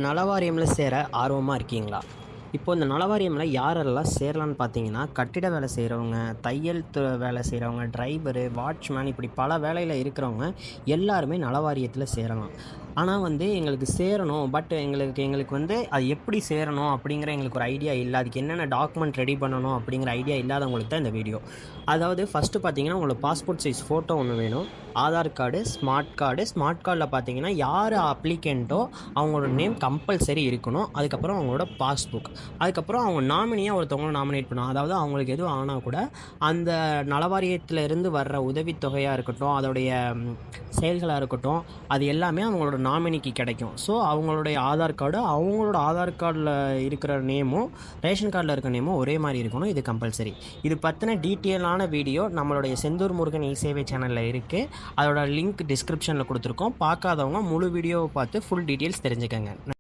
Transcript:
நலவாரியமில் சேர ஆர்வமாக இருக்கீங்களா? இப்போ இந்த நலவாரியமில் யாரெல்லாம் சேரலான்னு பார்த்தீங்கன்னா, கட்டிட வேலை செய்கிறவங்க, தையல் வேலை செய்கிறவங்க, டிரைவரு, வாட்ச்மேன் இப்படி பல வேலையில் இருக்கிறவங்க எல்லாருமே நலவாரியத்தில் சேரலாம். ஆனால் எங்களுக்கு சேரணும். பட் எங்களுக்கு அது எப்படி சேரணும் அப்படிங்கிற எங்களுக்கு ஒரு ஐடியா இல்ல. அதுக்கு என்னென்ன டாக்குமெண்ட் ரெடி பண்ணணும் அப்படிங்கிற ஐடியா இல்லாதவங்களுக்கு தான் இந்த வீடியோ. அதாவது ஃபஸ்ட்டு பார்த்தீங்கன்னா, உங்களோட பாஸ்போர்ட் சைஸ் ஃபோட்டோ ஒன்று வேணும். Aadhaar card, smart card. Smart கார்டில் பார்த்தீங்கன்னா, யார் அப்ளிகண்ட்டோ அவங்களோட நேம் கம்பல்சரி இருக்கணும். அதுக்கப்புறம் அவங்களோட பாஸ்புக். அதுக்கப்புறம் அவங்க நாமினியாக ஒருத்தவங்கள நாமினேட் பண்ணணும். அதாவது அவங்களுக்கு எதுவும் ஆனால் கூட அந்த நலவாரியத்தில் இருந்து வர்ற உதவித்தொகையாக இருக்கட்டும், அதோடைய செயல்களாக இருக்கட்டும், அது எல்லாமே அவங்களோட நாமினிக்கு கிடைக்கும். ஸோ அவங்களுடைய ஆதார் கார்டு, அவங்களோட ஆதார் கார்டில் இருக்கிற நேமும் ரேஷன் கார்டில் இருக்கிற நேமும் ஒரே மாதிரி இருக்கணும். இது கம்பல்சரி. இது பற்றின டீட்டெயிலான வீடியோ நம்மளுடைய செந்தூர் முருகன் இ-சேவை சேனலில் இருக்குது. அதோட லிங்க் டிஸ்கிரிப்ஷனில் கொடுத்துருக்கோம். பார்க்காதவங்க முழு வீடியோவை பார்த்து ஃபுல் டீட்டெயில்ஸ் தெரிஞ்சுக்கங்க.